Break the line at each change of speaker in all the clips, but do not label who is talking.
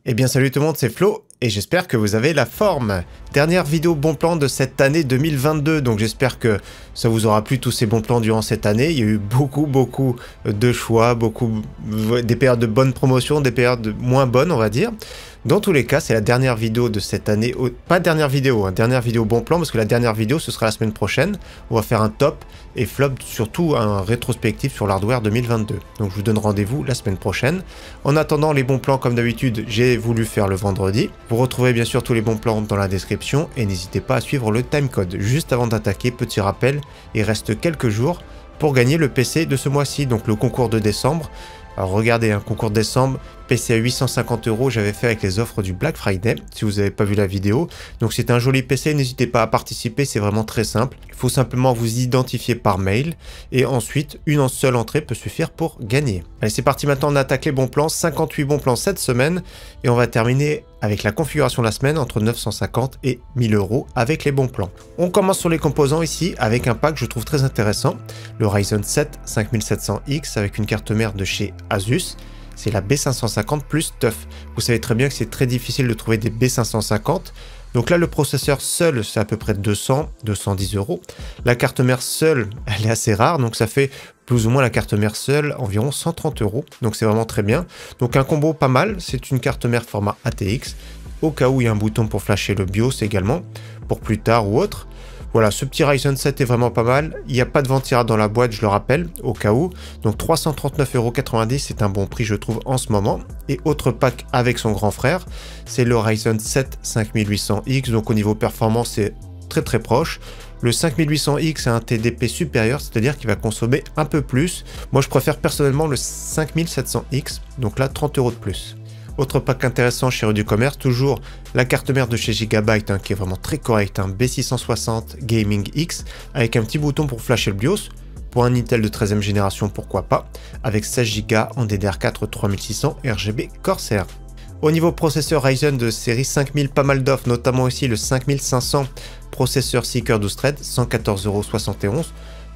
Eh bien salut tout le monde, c'est Flo et j'espère que vous avez la forme. Dernière vidéo bon plan de cette année 2022, donc j'espère que ça vous aura plu tous ces bons plans durant cette année. Il y a eu beaucoup de choix, des périodes de bonnes promotions, des périodes moins bonnes on va dire. Dans tous les cas, c'est la dernière vidéo de cette année, pas dernière vidéo bon plan, parce que la dernière vidéo ce sera la semaine prochaine. On va faire un top et flop, surtout un rétrospectif sur l'hardware 2022. Donc je vous donne rendez-vous la semaine prochaine. En attendant les bons plans comme d'habitude, j'ai voulu faire le vendredi. Vous retrouvez bien sûr tous les bons plans dans la description et n'hésitez pas à suivre le timecode. Juste avant d'attaquer, petit rappel, il reste quelques jours pour gagner le PC de ce mois-ci, donc le concours de décembre. Alors regardez, un concours de décembre, PC à 850 €, j'avais fait avec les offres du Black Friday, si vous n'avez pas vu la vidéo. Donc c'est un joli PC, n'hésitez pas à participer, c'est vraiment très simple. Il faut simplement vous identifier par mail, et ensuite, une seule entrée peut suffire pour gagner. Allez, c'est parti maintenant, on attaque les bons plans, 58 bons plans cette semaine, et on va terminer avec la configuration de la semaine entre 950 et 1000 € avec les bons plans. On commence sur les composants ici, avec un pack que je trouve très intéressant, le Ryzen 7 5700X avec une carte mère de chez Asus. C'est la B550 plus TUF. Vous savez très bien que c'est très difficile de trouver des B550. Donc là, le processeur seul, c'est à peu près 210 €. La carte mère seule, elle est assez rare. Donc ça fait plus ou moins la carte mère seule, environ 130 €. Donc c'est vraiment très bien. Donc un combo pas mal. C'est une carte mère format ATX. Au cas où il y a un bouton pour flasher le BIOS également, pour plus tard ou autre. Voilà, ce petit Ryzen 7 est vraiment pas mal. Il n'y a pas de ventira dans la boîte, je le rappelle, au cas où. Donc 339,90 €, c'est un bon prix, je trouve, en ce moment. Et autre pack avec son grand frère, c'est le Ryzen 7 5800X. Donc au niveau performance, c'est très proche. Le 5800X a un TDP supérieur, c'est-à-dire qu'il va consommer un peu plus. Moi, je préfère personnellement le 5700X. Donc là, 30 € de plus. Autre pack intéressant chez Rue du Commerce, toujours la carte mère de chez Gigabyte qui est vraiment très correcte, B660 Gaming X avec un petit bouton pour flasher le BIOS. Pour un Intel de 13e génération, pourquoi pas, avec 16 Go en DDR4 3600 RGB Corsair. Au niveau processeur Ryzen de série 5000, pas mal d'offres, notamment aussi le 5500 processeur Seeker 12 threads, 114,71 €.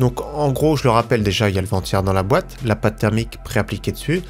Donc en gros, je le rappelle déjà, il y a le ventilleur dans la boîte, la pâte thermique préappliquée dessus.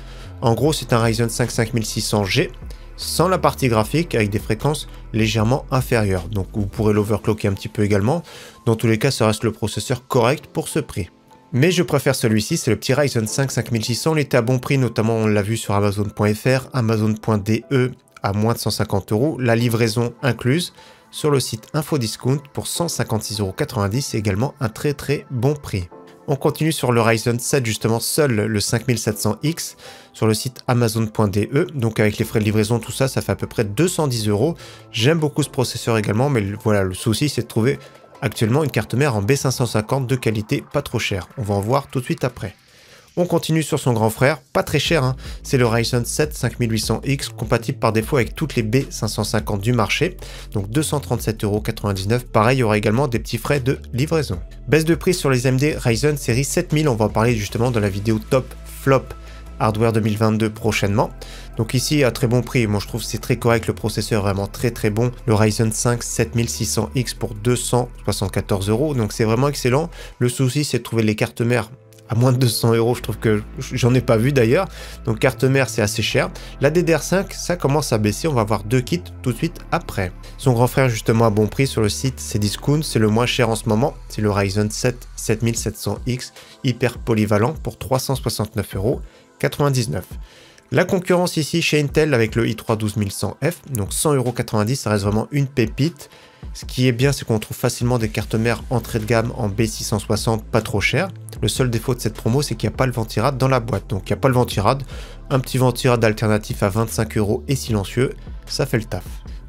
En gros, c'est un Ryzen 5 5600G sans la partie graphique avec des fréquences légèrement inférieures. Donc vous pourrez l'overclocker un petit peu également. Dans tous les cas, ça reste le processeur correct pour ce prix. Mais je préfère celui-ci, c'est le petit Ryzen 5 5600. Il était à bon prix, notamment on l'a vu sur Amazon.fr, Amazon.de à moins de 150 €. La livraison incluse sur le site Infodiscount pour 156,90 €. C'est également un très bon prix. On continue sur le Ryzen 7, justement seul le 5700X sur le site Amazon.de. Donc avec les frais de livraison, tout ça, ça fait à peu près 210 €. J'aime beaucoup ce processeur également, mais voilà, le souci c'est de trouver actuellement une carte mère en B550 de qualité pas trop chère. On va en voir tout de suite après. On continue sur son grand frère, pas très cher, c'est le Ryzen 7 5800X, compatible par défaut avec toutes les B550 du marché, donc 237,99 €. Pareil, il y aura également des petits frais de livraison. Baisse de prix sur les AMD Ryzen série 7000, on va en parler justement dans la vidéo top flop hardware 2022 prochainement. Donc ici à très bon prix, moi je trouve que c'est très correct, le processeur est vraiment très bon. Le Ryzen 5 7600X pour 274 €, donc c'est vraiment excellent. Le souci c'est de trouver les cartes mères à moins de 200 €, je trouve que j'en ai pas vu d'ailleurs. Donc carte mère c'est assez cher. La DDR5 ça commence à baisser, on va avoir deux kits tout de suite après. Son grand frère justement à bon prix sur le site Cdiscount, c'est le moins cher en ce moment. C'est le Ryzen 7 7700X hyper polyvalent pour 369,99 €. La concurrence ici chez Intel avec le i3 12100F, donc 100,90 €, ça reste vraiment une pépite. Ce qui est bien, c'est qu'on trouve facilement des cartes mères entrée de gamme en B660 pas trop cher. Le seul défaut de cette promo, c'est qu'il n'y a pas le ventirad dans la boîte. Donc il n'y a pas le ventirad, un petit ventirad alternatif à 25 € et silencieux, ça fait le taf.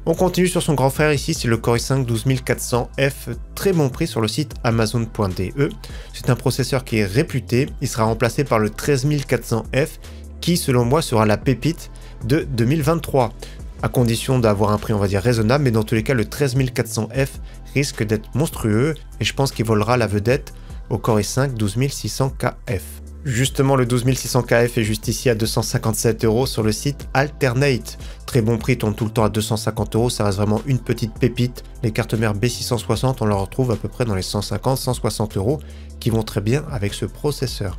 On continue sur son grand frère ici, c'est le Core i5 12400F, très bon prix sur le site Amazon.de. C'est un processeur qui est réputé, il sera remplacé par le 13400F, qui selon moi sera la pépite de 2023. À condition d'avoir un prix on va dire raisonnable, mais dans tous les cas le 13400F risque d'être monstrueux et je pense qu'il volera la vedette au Core i5 12600KF. Justement le 12600KF est juste ici à 257 € sur le site Alternate. Très bon prix, tourne tout le temps à 250 €, ça reste vraiment une petite pépite. Les cartes mères B660 on les retrouve à peu près dans les 150-160 € qui vont très bien avec ce processeur.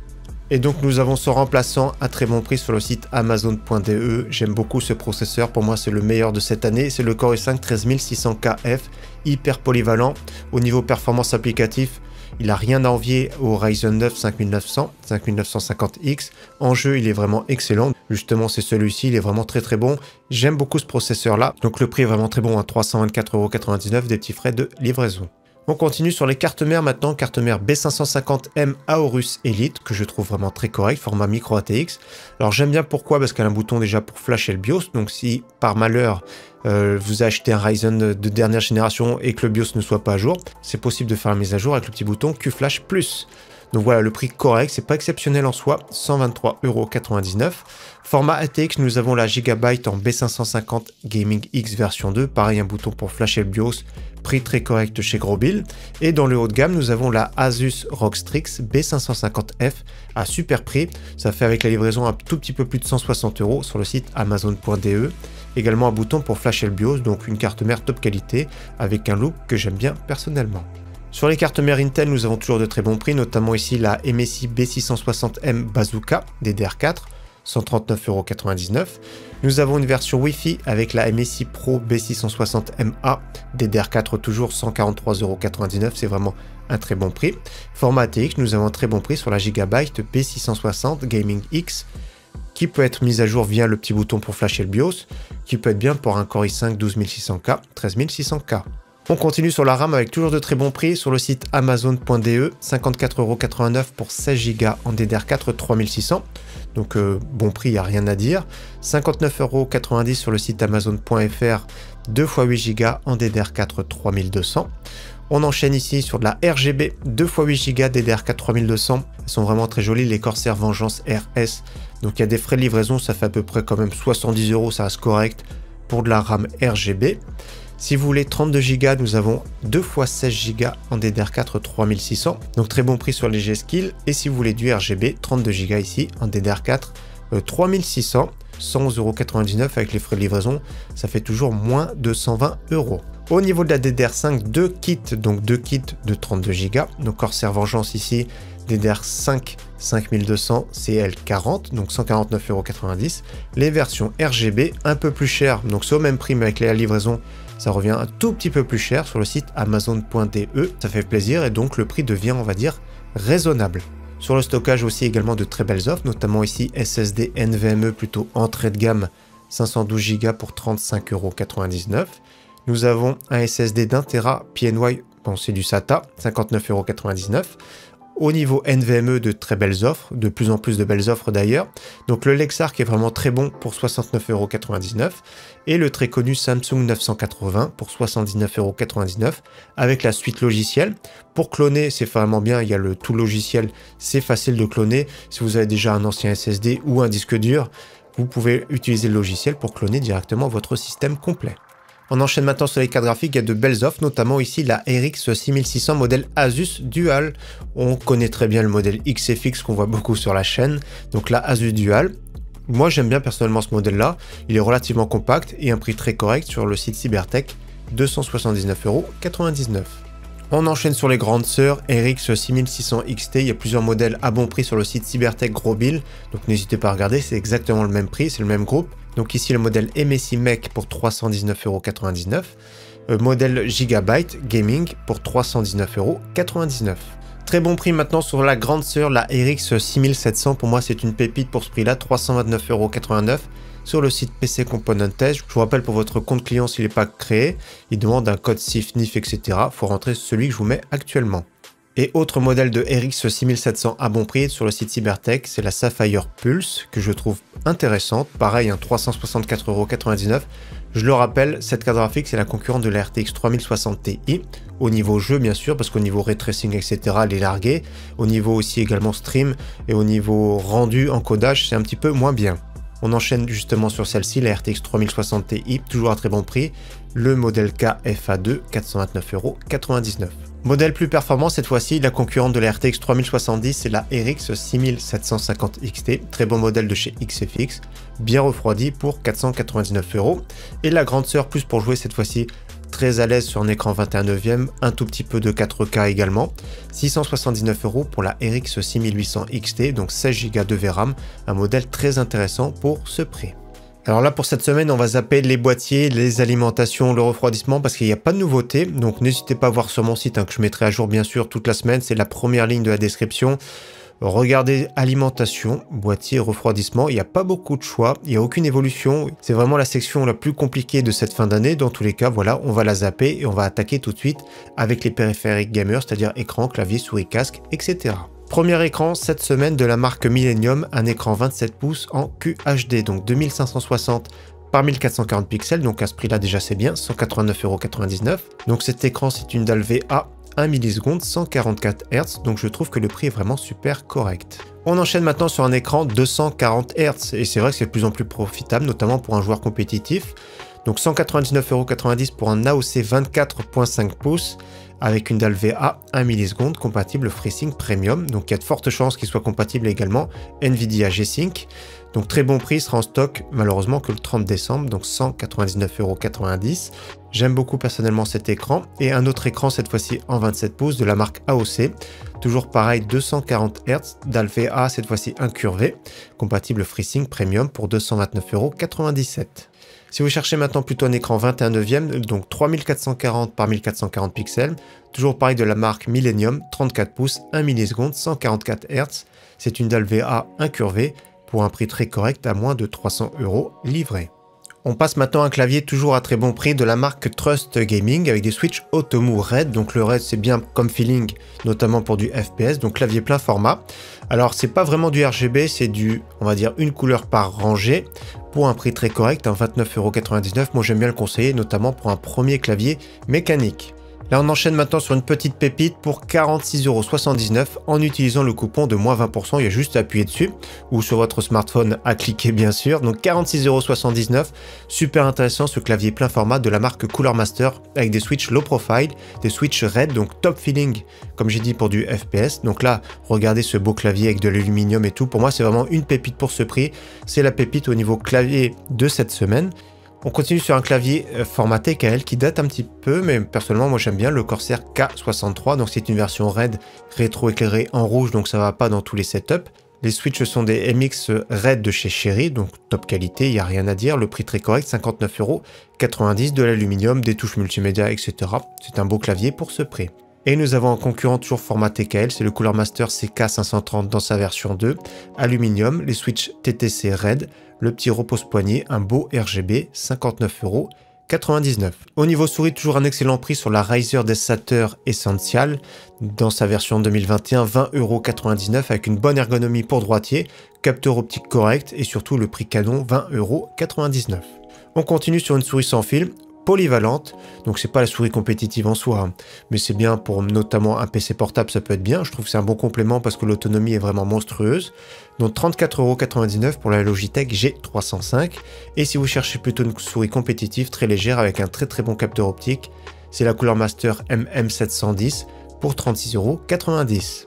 Et donc nous avons son remplaçant à très bon prix sur le site Amazon.de. J'aime beaucoup ce processeur, pour moi c'est le meilleur de cette année. C'est le Core i5 13600KF, hyper polyvalent. Au niveau performance applicatif, il n'a rien à envier au Ryzen 9 5900, 5950X. En jeu, il est vraiment excellent. Justement, c'est celui-ci, il est vraiment très bon. J'aime beaucoup ce processeur-là. Donc le prix est vraiment très bon, à 324,99 €, des petits frais de livraison. On continue sur les cartes mères maintenant, carte mère B550M Aorus Elite, que je trouve vraiment très correct, format micro ATX. Alors j'aime bien pourquoi, parce qu'elle a un bouton déjà pour flasher le BIOS, donc si par malheur vous achetez un Ryzen de dernière génération et que le BIOS ne soit pas à jour, c'est possible de faire la mise à jour avec le petit bouton QFlash+. Donc voilà, le prix correct, c'est pas exceptionnel en soi, 123,99 €. Format ATX, nous avons la Gigabyte en B550 Gaming X version 2, pareil un bouton pour flasher le BIOS, prix très correct chez Grobil. Et dans le haut de gamme, nous avons la Asus ROG Strix B550F à super prix, ça fait avec la livraison un tout petit peu plus de 160 € sur le site Amazon.de. Également un bouton pour flasher le BIOS, donc une carte mère top qualité avec un look que j'aime bien personnellement. Sur les cartes mères Intel, nous avons toujours de très bons prix, notamment ici la MSI B660M Bazooka DDR4, 139,99 €. Nous avons une version Wi-Fi avec la MSI Pro B660MA DDR4, toujours 143,99 €, c'est vraiment un très bon prix. Format ATX, nous avons un très bon prix sur la Gigabyte B660 Gaming X, qui peut être mise à jour via le petit bouton pour flasher le BIOS, qui peut être bien pour un Core i5 12600K, 13600K. On continue sur la RAM avec toujours de très bons prix sur le site Amazon.de, 54,89 € pour 16 Go en DDR4 3600. Donc bon prix, il n'y a rien à dire. 59,90 € sur le site Amazon.fr, 2 x 8 Go en DDR4 3200. On enchaîne ici sur de la RGB, 2 x 8 Go DDR4 3200. Elles sont vraiment très jolies, les Corsair Vengeance RS. Donc il y a des frais de livraison, ça fait à peu près quand même 70 €, ça reste correct pour de la RAM RGB. Si vous voulez 32 Go, nous avons 2 x 16 Go en DDR4 3600, donc très bon prix sur les G-Skill. Et si vous voulez du RGB, 32 Go ici en DDR4 3600, 111,99 € avec les frais de livraison, ça fait toujours moins de 120 €. Au niveau de la DDR5, deux kits de 32 Go, donc Corsair Vengeance ici, DDR5 5200 CL40, donc 149,90 €. Les versions RGB un peu plus chères, donc c'est au même prix mais avec la livraison, ça revient un tout petit peu plus cher sur le site Amazon.de. Ça fait plaisir et donc le prix devient, on va dire, raisonnable. Sur le stockage aussi également de très belles offres, notamment ici SSD NVMe plutôt entrée de gamme, 512 Go pour 35,99 €. Nous avons un SSD d'1 Tera PNY, bon c'est du SATA, 59,99 €. Au niveau NVMe, de très belles offres, de plus en plus de belles offres d'ailleurs. Donc le Lexark est vraiment très bon pour 69,99 € et le très connu Samsung 980 pour 79,99 € avec la suite logicielle. Pour cloner, c'est vraiment bien, il y a le tout logiciel, c'est facile de cloner. Si vous avez déjà un ancien SSD ou un disque dur, vous pouvez utiliser le logiciel pour cloner directement votre système complet. On enchaîne maintenant sur les cartes graphiques, il y a de belles offres, notamment ici la RX 6600 modèle Asus Dual. On connaît très bien le modèle XFX qu'on voit beaucoup sur la chaîne, donc la Asus Dual. Moi j'aime bien personnellement ce modèle là, il est relativement compact et un prix très correct sur le site Cybertech, 279,99 €. On enchaîne sur les grandes sœurs, RX 6600 XT, il y a plusieurs modèles à bon prix sur le site Cybertech Grobil, donc n'hésitez pas à regarder, c'est exactement le même prix, c'est le même groupe. Donc ici le modèle MSI Mech pour 319,99 €, modèle Gigabyte Gaming pour 319,99 €. Très bon prix maintenant sur la grande sœur, la RX 6700, pour moi c'est une pépite pour ce prix là, 329,89 € sur le site PC Component Test. Je vous rappelle, pour votre compte client s'il n'est pas créé, il demande un code SIF, NIF, etc. Il faut rentrer celui que je vous mets actuellement. Et autre modèle de RX 6700 à bon prix sur le site Cybertech, c'est la Sapphire Pulse, que je trouve intéressante. Pareil, 364,99 €. Je le rappelle, cette carte graphique, c'est la concurrente de la RTX 3060 Ti. Au niveau jeu, bien sûr, parce qu'au niveau ray tracing, etc., elle est larguée. Au niveau aussi également stream et au niveau rendu, encodage, c'est un petit peu moins bien. On enchaîne justement sur celle-ci, la RTX 3060 Ti, toujours à très bon prix. Le modèle KFA2, 429,99 €. Modèle plus performant cette fois-ci, la concurrente de la RTX 3070, c'est la RX 6750 XT, très bon modèle de chez XFX, bien refroidi pour 499 €. Et la grande sœur plus pour jouer cette fois-ci, très à l'aise sur un écran 21/9, un tout petit peu de 4K également. 679 € pour la RX 6800 XT, donc 16 Go de VRAM, un modèle très intéressant pour ce prix. Alors là pour cette semaine on va zapper les boîtiers, les alimentations, le refroidissement parce qu'il n'y a pas de nouveauté, donc n'hésitez pas à voir sur mon site que je mettrai à jour bien sûr toute la semaine, c'est la première ligne de la description. Regardez alimentation, boîtier, refroidissement, il n'y a pas beaucoup de choix, il n'y a aucune évolution, c'est vraiment la section la plus compliquée de cette fin d'année, dans tous les cas voilà on va la zapper et on va attaquer tout de suite avec les périphériques gamers, c'est-à-dire écran, clavier, souris, casque, etc. Premier écran cette semaine de la marque Millennium, un écran 27 pouces en QHD, donc 2560 par 1440 pixels, donc à ce prix là déjà c'est bien, 189,99 €. Donc cet écran c'est une dalle VA 1 milliseconde, 144 Hz, donc je trouve que le prix est vraiment super correct. On enchaîne maintenant sur un écran 240 Hz, et c'est vrai que c'est de plus en plus profitable, notamment pour un joueur compétitif. Donc 199,90 € pour un AOC 24.5 pouces, avec une dalle VA 1 milliseconde compatible FreeSync Premium, donc il y a de fortes chances qu'il soit compatible également Nvidia G-Sync. Donc très bon prix, sera en stock malheureusement que le 30 décembre, donc 199,90 €. J'aime beaucoup personnellement cet écran, et un autre écran cette fois-ci en 27 pouces de la marque AOC. Toujours pareil, 240 Hz, dalle VA cette fois-ci incurvée, compatible FreeSync Premium pour 229,97 €. Si vous cherchez maintenant plutôt un écran 21/9, donc 3440 par 1440 pixels, toujours pareil de la marque Millennium, 34 pouces, 1 milliseconde, 144 Hz, c'est une dalle VA incurvée pour un prix très correct à moins de 300 € livré. On passe maintenant à un clavier toujours à très bon prix de la marque Trust Gaming avec des switches Automu RED, donc le RED c'est bien comme feeling, notamment pour du FPS, donc clavier plein format. Alors c'est pas vraiment du RGB, c'est du, on va dire, une couleur par rangée, pour un prix très correct, 29,99 €. Moi j'aime bien le conseiller, notamment pour un premier clavier mécanique. Là on enchaîne maintenant sur une petite pépite pour 46,79 € en utilisant le coupon de moins 20%, il y a juste à appuyer dessus, ou sur votre smartphone à cliquer bien sûr, donc 46,79 €, super intéressant ce clavier plein format de la marque Cooler Master, avec des switches low profile, des switches RED, donc top feeling, comme j'ai dit pour du FPS, donc là, regardez ce beau clavier avec de l'aluminium et tout, pour moi c'est vraiment une pépite pour ce prix, c'est la pépite au niveau clavier de cette semaine. On continue sur un clavier format TKL qui date un petit peu, mais personnellement moi j'aime bien le Corsair K63, donc c'est une version RED rétro-éclairée en rouge, donc ça va pas dans tous les setups. Les switches sont des MX RED de chez Cherry, donc top qualité, il n'y a rien à dire, le prix très correct, 59,90 €, de l'aluminium, des touches multimédia, etc. C'est un beau clavier pour ce prix. Et nous avons un concurrent toujours format TKL, c'est le Cooler Master CK530 dans sa version 2, aluminium, les switches TTC RED, le petit repose-poignet, un beau RGB, 59,99 €. Au niveau souris, toujours un excellent prix sur la Razer Desater Essential, dans sa version 2021, 20,99 € avec une bonne ergonomie pour droitier, capteur optique correct et surtout le prix canon, 20,99 €. On continue sur une souris sans fil, polyvalente, donc c'est pas la souris compétitive en soi, hein, mais c'est bien pour notamment un PC portable, ça peut être bien, je trouve que c'est un bon complément parce que l'autonomie est vraiment monstrueuse, donc 34,99 € pour la Logitech G305, et si vous cherchez plutôt une souris compétitive très légère avec un très bon capteur optique, c'est la Cooler Master MM710 pour 36,90 €.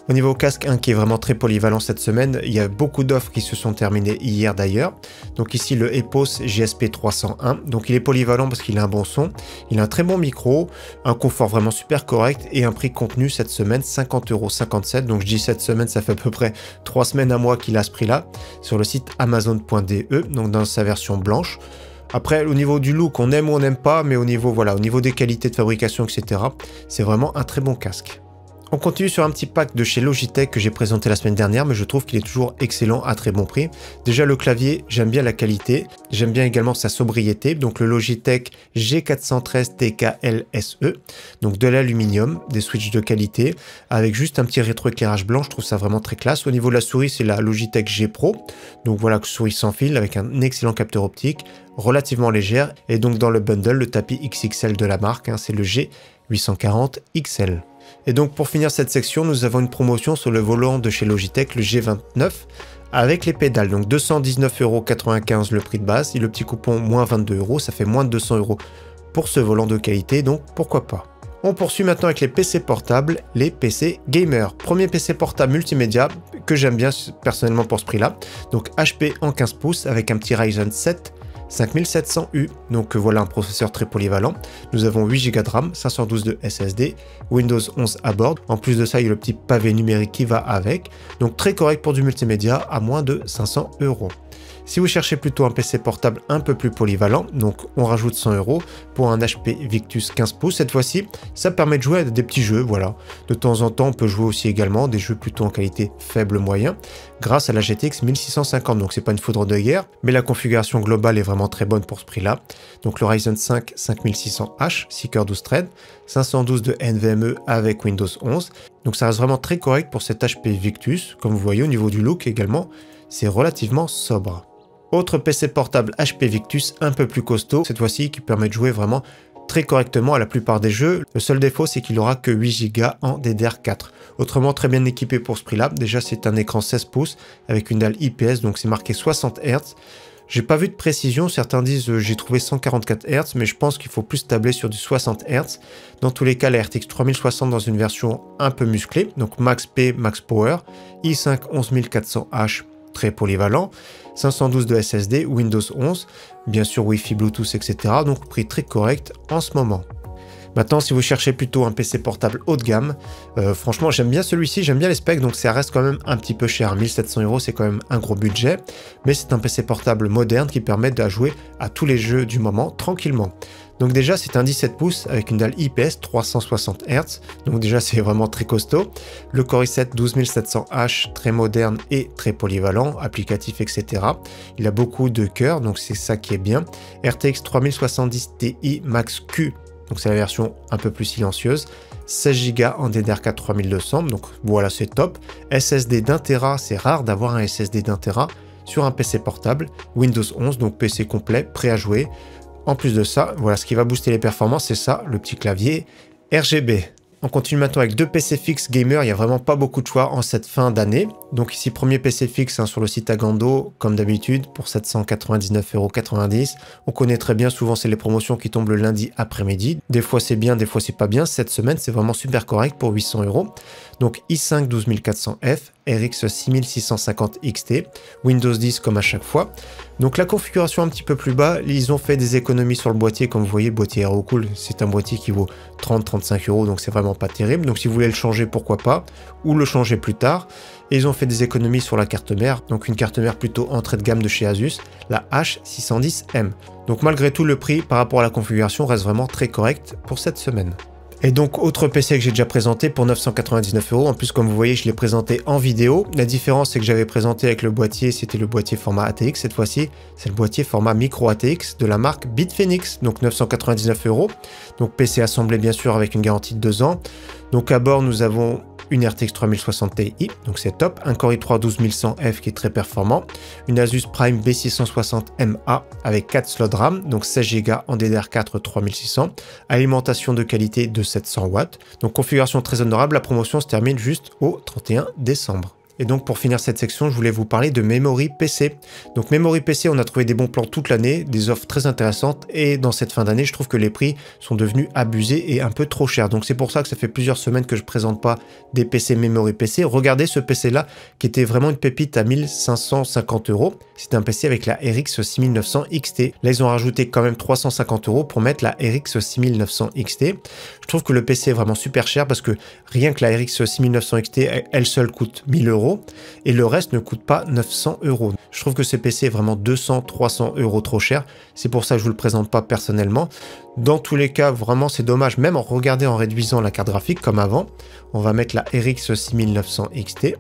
Au niveau casque, qui est vraiment très polyvalent cette semaine, il y a beaucoup d'offres qui se sont terminées hier d'ailleurs. Donc ici le Epos GSP 301, donc il est polyvalent parce qu'il a un bon son, il a un très bon micro, un confort vraiment super correct et un prix contenu cette semaine 50,57 €. Donc je dis cette semaine, ça fait à peu près 3 semaines à moi qu'il a ce prix là, sur le site amazon.de, donc dans sa version blanche. Après, au niveau du look, on aime ou on n'aime pas, mais au niveau, voilà, au niveau des qualités de fabrication, etc., c'est vraiment un très bon casque. On continue sur un petit pack de chez Logitech que j'ai présenté la semaine dernière, mais je trouve qu'il est toujours excellent à très bon prix. Déjà le clavier, j'aime bien la qualité, j'aime bien également sa sobriété, donc le Logitech G413 TKLSE, donc de l'aluminium, des switches de qualité, avec juste un petit rétroéclairage blanc, je trouve ça vraiment très classe. Au niveau de la souris, c'est la Logitech G Pro, donc voilà, souris sans fil avec un excellent capteur optique, relativement légère, et donc dans le bundle, le tapis XXL de la marque, c'est le G840 XL. Et donc pour finir cette section, nous avons une promotion sur le volant de chez Logitech, le G29, avec les pédales. Donc 219,95 € le prix de base, et le petit coupon moins 22 €, ça fait moins de 200 € pour ce volant de qualité, donc pourquoi pas. On poursuit maintenant avec les PC portables, les PC gamers. Premier PC portable multimédia que j'aime bien personnellement pour ce prix-là. Donc HP en 15 pouces avec un petit Ryzen 7 5700U. Donc voilà un processeur très polyvalent. Nous avons 8 Go de RAM, 512 de SSD, Windows 11 à bord. En plus de ça, il y a le petit pavé numérique qui va avec. Donc très correct pour du multimédia à moins de 500 €. Si vous cherchez plutôt un PC portable un peu plus polyvalent, donc on rajoute 100 € pour un HP Victus 15 pouces. Cette fois-ci, ça permet de jouer à des petits jeux, voilà. De temps en temps, on peut jouer aussi également des jeux plutôt en qualité faible-moyen grâce à la GTX 1650. Donc c'est pas une foudre de guerre, mais la configuration globale est vraiment très bonne pour ce prix-là. Donc le Ryzen 5 5600H, 6 cœurs 12 threads, 512 de NVMe avec Windows 11. Donc ça reste vraiment très correct pour cet HP Victus. Comme vous voyez au niveau du look également, c'est relativement sobre. Autre PC portable HP Victus un peu plus costaud, cette fois-ci qui permet de jouer vraiment très correctement à la plupart des jeux. Le seul défaut, c'est qu'il aura que 8 Go en DDR4. Autrement, très bien équipé pour ce prix-là. Déjà, c'est un écran 16 pouces avec une dalle IPS, donc c'est marqué 60 Hz. J'ai pas vu de précision, certains disent j'ai trouvé 144 Hz, mais je pense qu'il faut plus tabler sur du 60 Hz. Dans tous les cas, la RTX 3060 dans une version un peu musclée, donc Max P, Max Power, i5 11400H, très polyvalent, 512 de SSD, Windows 11, bien sûr Wi-Fi, Bluetooth, etc. Donc prix très correct en ce moment. Maintenant, si vous cherchez plutôt un PC portable haut de gamme, franchement, j'aime bien celui-ci, j'aime bien les specs, donc ça reste quand même un petit peu cher. 1700 €, c'est quand même un gros budget, mais c'est un PC portable moderne qui permet de jouer à tous les jeux du moment tranquillement. Donc déjà, c'est un 17 pouces avec une dalle IPS 360 Hz, donc déjà c'est vraiment très costaud. Le Core i7 12700H, très moderne et très polyvalent, applicatif, etc. Il a beaucoup de cœurs, donc c'est ça qui est bien. RTX 3070 Ti Max Q, donc c'est la version un peu plus silencieuse. 16 Go en DDR4 3200, donc voilà, c'est top. SSD d'1 Tera, c'est rare d'avoir un SSD d'1 Tera sur un PC portable. Windows 11, donc PC complet, prêt à jouer. En plus de ça, voilà ce qui va booster les performances, c'est ça, le petit clavier RGB. On continue maintenant avec deux PC fixes gamer, il n'y a vraiment pas beaucoup de choix en cette fin d'année. Donc ici, premier PC fixe sur le site Agando, comme d'habitude, pour 799,90 €. On connaît très bien, souvent c'est les promotions qui tombent le lundi après-midi. Des fois c'est bien, des fois c'est pas bien. Cette semaine, c'est vraiment super correct pour 800 €. Donc i5 12400F, RX 6650 XT, Windows 10 comme à chaque fois. Donc la configuration un petit peu plus bas, ils ont fait des économies sur le boîtier, comme vous voyez, le boîtier Aerocool, c'est un boîtier qui vaut 30-35 €, donc c'est vraiment pas terrible. Donc si vous voulez le changer, pourquoi pas, ou le changer plus tard. Et ils ont fait des économies sur la carte mère, donc une carte mère plutôt entrée de gamme de chez Asus, la H610M. Donc malgré tout, le prix par rapport à la configuration reste vraiment très correct pour cette semaine. Et donc, autre PC que j'ai déjà présenté pour 999 €. En plus, comme vous voyez, je l'ai présenté en vidéo. La différence, c'est que j'avais présenté avec le boîtier, c'était le boîtier format ATX. Cette fois-ci, c'est le boîtier format micro ATX de la marque Bitfenix. Donc, 999 €. Donc, PC assemblé, bien sûr, avec une garantie de 2 ans. Donc, à bord, nous avons une RTX 3060 Ti, donc c'est top, un Core i3 12100F qui est très performant, une Asus Prime B660MA avec 4 slots RAM, donc 16 Go en DDR4 3600, alimentation de qualité de 700 watts, donc configuration très honorable. La promotion se termine juste au 31 décembre. Et donc pour finir cette section, je voulais vous parler de Memory PC. Donc Memory PC, on a trouvé des bons plans toute l'année, des offres très intéressantes, et dans cette fin d'année, je trouve que les prix sont devenus abusés et un peu trop chers. Donc c'est pour ça que ça fait plusieurs semaines que je présente pas des PC Memory PC. Regardez ce PC là, qui était vraiment une pépite à 1550 €. C'est un PC avec la RX 6900 XT. Là, ils ont rajouté quand même 350 € pour mettre la RX 6900 XT. Je trouve que le PC est vraiment super cher parce que rien que la RX 6900 XT, elle seule coûte 1000 € et le reste ne coûte pas 900 €. Je trouve que ce PC est vraiment 200-300 € trop cher. C'est pour ça que je vous le présente pas personnellement. Dans tous les cas, vraiment c'est dommage, même en regardant en réduisant la carte graphique comme avant. On va mettre la RX 6900 XT.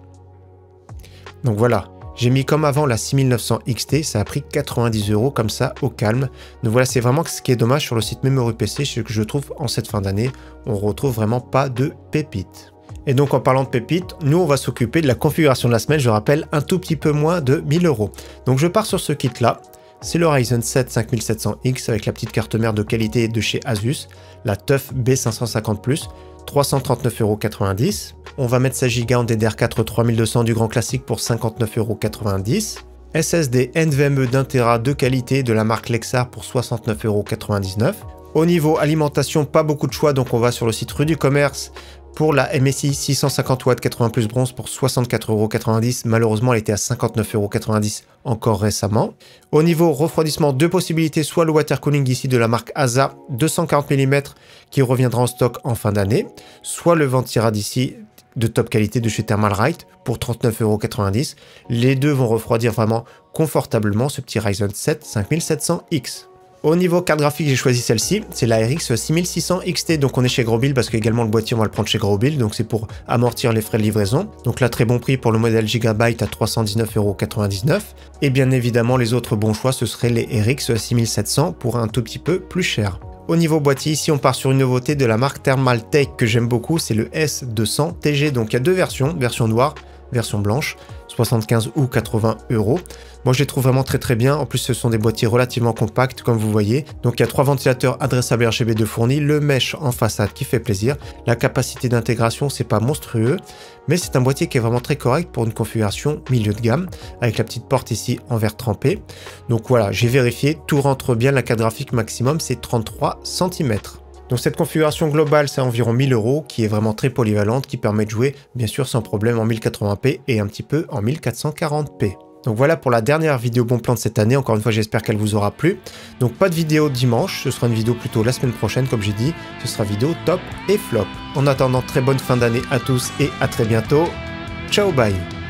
Donc voilà. J'ai mis comme avant la 6900 XT, ça a pris 90 € comme ça au calme. Donc voilà, c'est vraiment ce qui est dommage sur le site Memory PC, c'est que je trouve en cette fin d'année, on retrouve vraiment pas de pépites. Et donc en parlant de pépites, nous on va s'occuper de la configuration de la semaine, je rappelle, un tout petit peu moins de 1000 €. Donc je pars sur ce kit là, c'est le Ryzen 7 5700X avec la petite carte mère de qualité de chez Asus, la TUF B550+, 339,90 €. On va mettre 16 Go en DDR4 3200 du grand classique pour 59,90 €. SSD NVMe d'1 Tera de qualité de la marque Lexar pour 69,99 €. Au niveau alimentation, pas beaucoup de choix, donc on va sur le site Rue du Commerce Pour la MSI 650 watts 80 plus bronze pour 64,90 €, malheureusement elle était à 59,90 € encore récemment. Au niveau refroidissement, deux possibilités, soit le water cooling ici de la marque ASA 240 mm qui reviendra en stock en fin d'année, soit le Ventirad ici de top qualité de chez Thermalright pour 39,90 €. Les deux vont refroidir vraiment confortablement ce petit Ryzen 7 5700X. Au niveau carte graphique, j'ai choisi celle-ci, c'est la RX 6600 XT, donc on est chez Grobil parce qu'également le boîtier on va le prendre chez Grobil, donc c'est pour amortir les frais de livraison. Donc là très bon prix pour le modèle Gigabyte à 319,99 €. Et bien évidemment les autres bons choix ce seraient les RX 6700 pour un tout petit peu plus cher. Au niveau boîtier, ici on part sur une nouveauté de la marque Thermaltake que j'aime beaucoup, c'est le S200 TG, donc il y a deux versions, version noire, version blanche, 75 ou 80 €. Moi je les trouve vraiment très bien, en plus ce sont des boîtiers relativement compacts comme vous voyez. Donc il y a 3 ventilateurs adressables RGB de fournis, le mesh en façade qui fait plaisir. La capacité d'intégration c'est pas monstrueux, mais c'est un boîtier qui est vraiment très correct pour une configuration milieu de gamme, avec la petite porte ici en verre trempé. Donc voilà, j'ai vérifié, tout rentre bien, la carte graphique maximum c'est 33 cm. Donc cette configuration globale c'est environ 1000 €, qui est vraiment très polyvalente, qui permet de jouer bien sûr sans problème en 1080p et un petit peu en 1440p. Donc voilà pour la dernière vidéo bon plan de cette année, encore une fois j'espère qu'elle vous aura plu. Donc pas de vidéo dimanche, ce sera une vidéo plutôt la semaine prochaine comme j'ai dit, ce sera vidéo top et flop. En attendant, très bonne fin d'année à tous et à très bientôt, ciao bye.